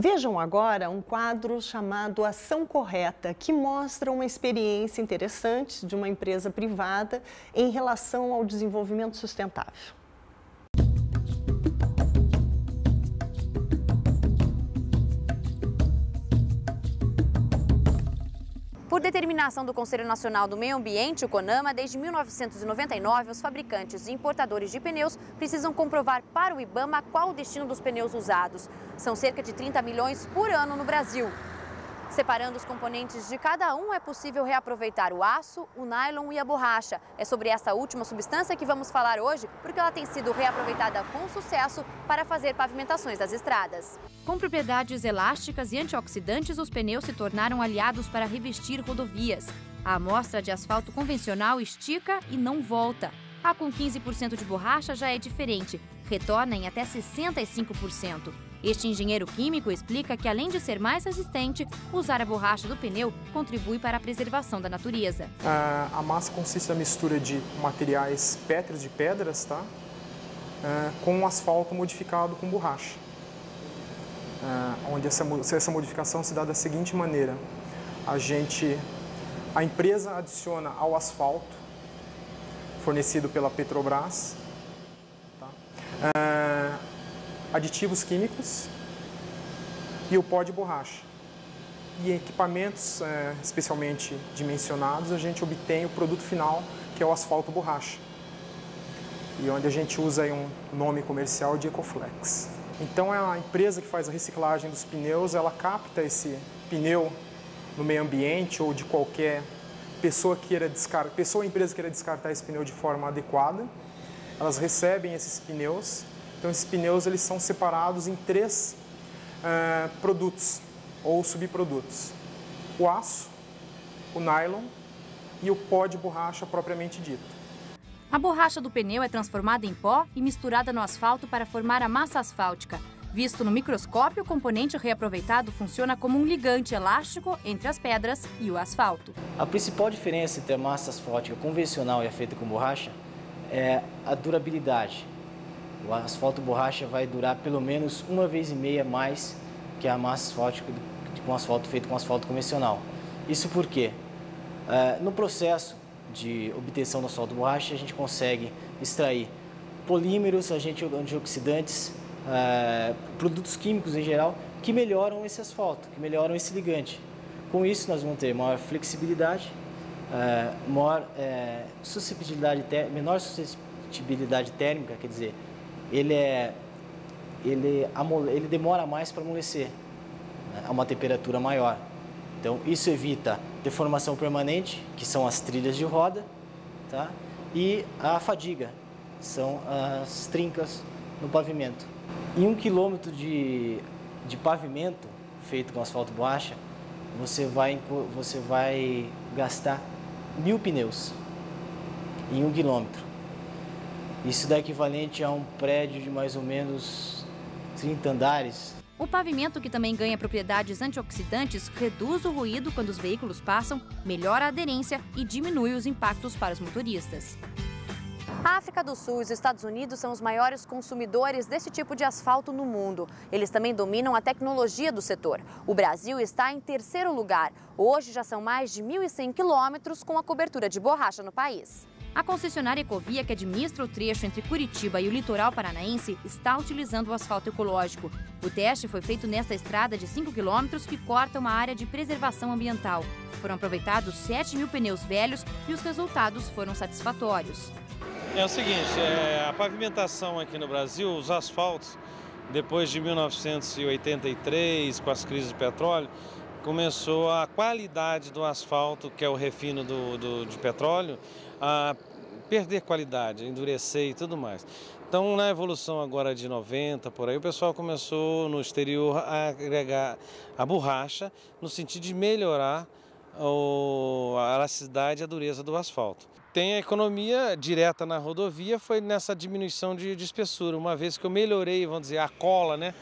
Vejam agora um quadro chamado Ação Correta, que mostra uma experiência interessante de uma empresa privada em relação ao desenvolvimento sustentável. Por determinação do Conselho Nacional do Meio Ambiente, o CONAMA, desde 1999, os fabricantes e importadores de pneus precisam comprovar para o IBAMA qual o destino dos pneus usados. São cerca de 30 milhões por ano no Brasil. Separando os componentes de cada um, é possível reaproveitar o aço, o nylon e a borracha. É sobre essa última substância que vamos falar hoje, porque ela tem sido reaproveitada com sucesso para fazer pavimentações das estradas. Com propriedades elásticas e antioxidantes, os pneus se tornaram aliados para revestir rodovias. A amostra de asfalto convencional estica e não volta. A com 15% de borracha já é diferente, retorna em até 65%. Este engenheiro químico explica que, além de ser mais resistente, usar a borracha do pneu contribui para a preservação da natureza. A massa consiste na mistura de materiais pétreos de pedras, tá? Com um asfalto modificado com borracha. Onde essa modificação se dá da seguinte maneira: a empresa adiciona ao asfalto fornecido pela Petrobras, tá? Aditivos químicos e o pó de borracha. E em equipamentos especialmente dimensionados, a gente obtém o produto final, que é o asfalto borracha. E onde a gente usa aí um nome comercial de Ecoflex. Então, a empresa que faz a reciclagem dos pneus, ela capta esse pneu no meio ambiente ou de qualquer pessoa ou empresa queira descartar esse pneu de forma adequada. Elas recebem esses pneus. Então, esses pneus eles são separados em 3 produtos ou subprodutos: o aço, o nylon e o pó de borracha propriamente dito. A borracha do pneu é transformada em pó e misturada no asfalto para formar a massa asfáltica. Visto no microscópio, o componente reaproveitado funciona como um ligante elástico entre as pedras e o asfalto. A principal diferença entre a massa asfáltica convencional e a feita com borracha é a durabilidade. O asfalto borracha vai durar pelo menos 1,5 vezes mais que a massa asfáltica com asfalto feito com asfalto convencional. Isso porque no processo de obtenção do asfalto borracha a gente consegue extrair polímeros, antioxidantes, produtos químicos em geral que melhoram esse asfalto, que melhoram esse ligante. Com isso nós vamos ter maior flexibilidade, menor suscetibilidade térmica, quer dizer, ele demora mais para amolecer, né, a uma temperatura maior. Então, isso evita deformação permanente, que são as trilhas de roda, tá? E a fadiga, são as trincas no pavimento. Em 1 quilômetro de pavimento feito com asfalto borracha, você vai gastar 1.000 pneus em 1 quilômetro. Isso dá equivalente a um prédio de mais ou menos 30 andares. O pavimento, que também ganha propriedades antioxidantes, reduz o ruído quando os veículos passam, melhora a aderência e diminui os impactos para os motoristas. A África do Sul e os Estados Unidos são os maiores consumidores desse tipo de asfalto no mundo. Eles também dominam a tecnologia do setor. O Brasil está em 3º lugar. Hoje já são mais de 1.100 quilômetros com a cobertura de borracha no país. A concessionária Ecovia, que administra o trecho entre Curitiba e o litoral paranaense, está utilizando o asfalto ecológico. O teste foi feito nesta estrada de 5 quilômetros que corta uma área de preservação ambiental. Foram aproveitados 7.000 pneus velhos e os resultados foram satisfatórios. É o seguinte, a pavimentação aqui no Brasil, os asfaltos, depois de 1983, com as crises de petróleo, começou a qualidade do asfalto, que é o refino de petróleo, a perder qualidade, endurecer e tudo mais. Então, na evolução agora de 90, por aí, o pessoal começou no exterior a agregar a borracha no sentido de melhorar a elasticidade e a dureza do asfalto. Tem a economia direta na rodovia, foi nessa diminuição de espessura, uma vez que eu melhorei, vamos dizer, a cola, né,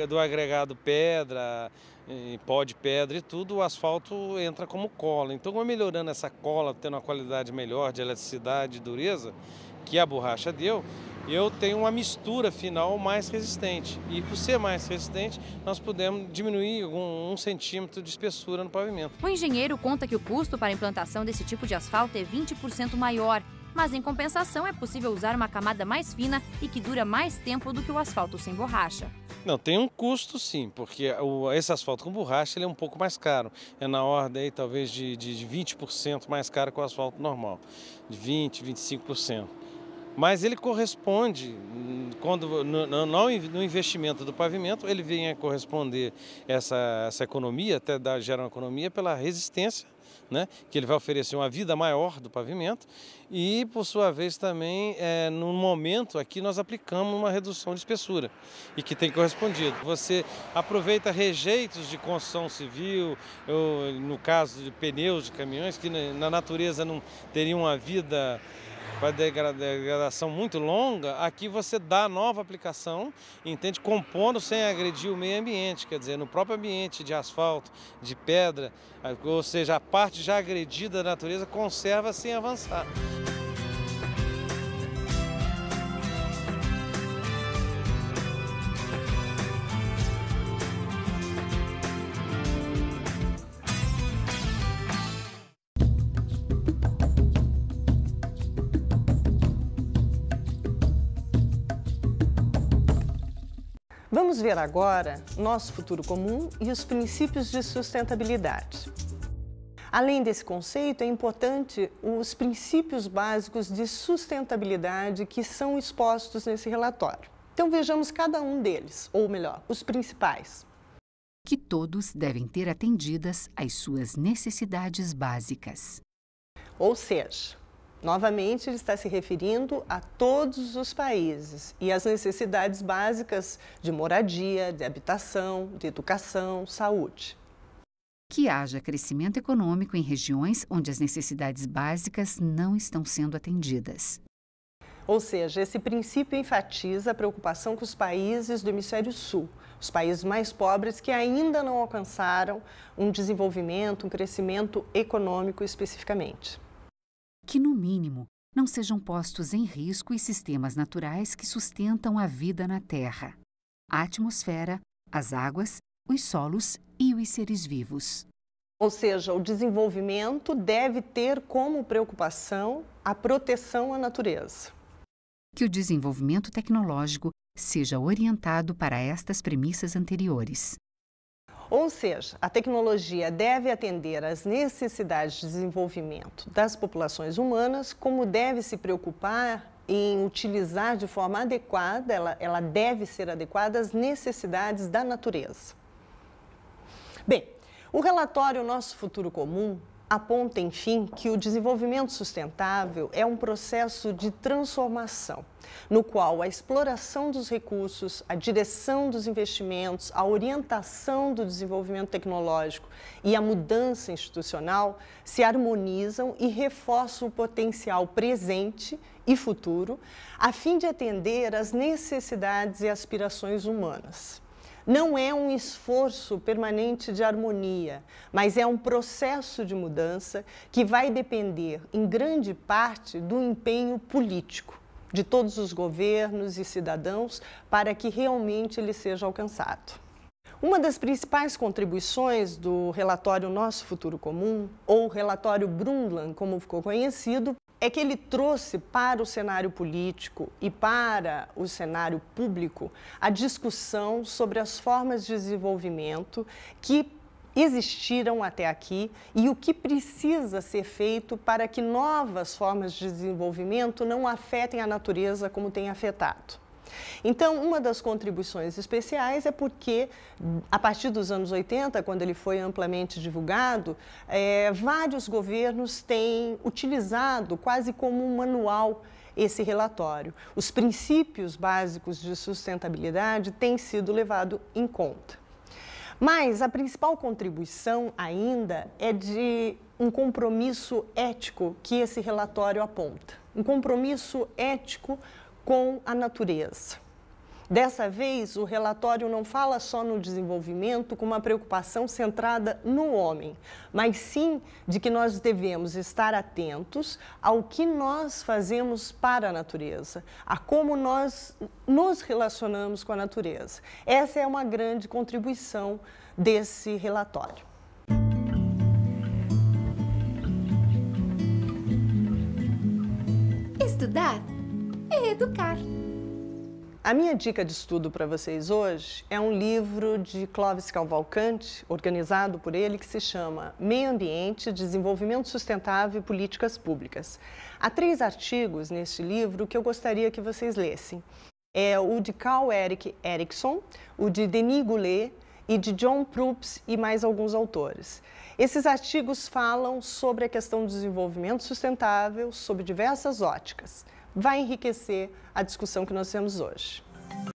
do agregado pedra, pó de pedra e tudo, o asfalto entra como cola. Então, melhorando essa cola, tendo uma qualidade melhor de elasticidade e dureza, que a borracha deu, eu tenho uma mistura final mais resistente. E por ser mais resistente, nós podemos diminuir um centímetro de espessura no pavimento. O engenheiro conta que o custo para a implantação desse tipo de asfalto é 20% maior. Mas, em compensação, é possível usar uma camada mais fina e que dura mais tempo do que o asfalto sem borracha. Não, tem um custo sim, porque esse asfalto com borracha ele é um pouco mais caro. É na ordem aí, talvez de 20% mais caro que o asfalto normal, de 20%, 25%. Mas ele corresponde, no investimento do pavimento, ele vem a corresponder essa economia, até gera uma economia pela resistência, né, que ele vai oferecer uma vida maior do pavimento e, por sua vez, também, no momento aqui, nós aplicamos uma redução de espessura e que tem correspondido. Você aproveita rejeitos de construção civil, no caso de pneus de caminhões, que na natureza não teriam uma vida para degradação muito longa, aqui você dá nova aplicação, entende? Compondo sem agredir o meio ambiente, quer dizer, no próprio ambiente de asfalto, de pedra, ou seja, a parte já agredida da natureza conserva sem avançar. Vamos ver agora nosso futuro comum e os princípios de sustentabilidade. Além desse conceito, é importante os princípios básicos de sustentabilidade que são expostos nesse relatório. Então vejamos cada um deles, ou melhor, os principais. Que todos devem ter atendidas as suas necessidades básicas. Ou seja, novamente, ele está se referindo a todos os países e às necessidades básicas de moradia, de habitação, de educação, saúde. Que haja crescimento econômico em regiões onde as necessidades básicas não estão sendo atendidas. Ou seja, esse princípio enfatiza a preocupação com os países do hemisfério sul, os países mais pobres que ainda não alcançaram um desenvolvimento, um crescimento econômico especificamente. Que, no mínimo, não sejam postos em risco os sistemas naturais que sustentam a vida na Terra, a atmosfera, as águas, os solos e os seres vivos. Ou seja, o desenvolvimento deve ter como preocupação a proteção à natureza. Que o desenvolvimento tecnológico seja orientado para estas premissas anteriores. Ou seja, a tecnologia deve atender às necessidades de desenvolvimento das populações humanas, como deve se preocupar em utilizar de forma adequada, ela deve ser adequada às necessidades da natureza. Bem, o relatório Nosso Futuro Comum aponta, enfim, que o desenvolvimento sustentável é um processo de transformação, no qual a exploração dos recursos, a direção dos investimentos, a orientação do desenvolvimento tecnológico e a mudança institucional se harmonizam e reforçam o potencial presente e futuro, a fim de atender às necessidades e aspirações humanas. Não é um esforço permanente de harmonia, mas é um processo de mudança que vai depender, em grande parte, do empenho político de todos os governos e cidadãos para que realmente ele seja alcançado. Uma das principais contribuições do relatório Nosso Futuro Comum, ou relatório Brundtland, como ficou conhecido, é que ele trouxe para o cenário político e para o cenário público a discussão sobre as formas de desenvolvimento que existiram até aqui e o que precisa ser feito para que novas formas de desenvolvimento não afetem a natureza como tem afetado. Então, uma das contribuições especiais é porque, a partir dos anos 80, quando ele foi amplamente divulgado, vários governos têm utilizado quase como um manual esse relatório. Os princípios básicos de sustentabilidade têm sido levados em conta. Mas a principal contribuição ainda é de um compromisso ético que esse relatório aponta. Um compromisso ético com a natureza. Dessa vez, o relatório não fala só no desenvolvimento com uma preocupação centrada no homem, mas sim de que nós devemos estar atentos ao que nós fazemos para a natureza, a como nós nos relacionamos com a natureza. Essa é uma grande contribuição desse relatório. Estudar é educar. A minha dica de estudo para vocês hoje é um livro de Clóvis Cavalcante, organizado por ele, que se chama Meio Ambiente, Desenvolvimento Sustentável e Políticas Públicas. Há 3 artigos neste livro que eu gostaria que vocês lessem. É o de Carl-Erik Erikson, o de Denis Goulet e de John Prupps e mais alguns autores. Esses artigos falam sobre a questão do desenvolvimento sustentável sob diversas óticas. Vai enriquecer a discussão que nós temos hoje.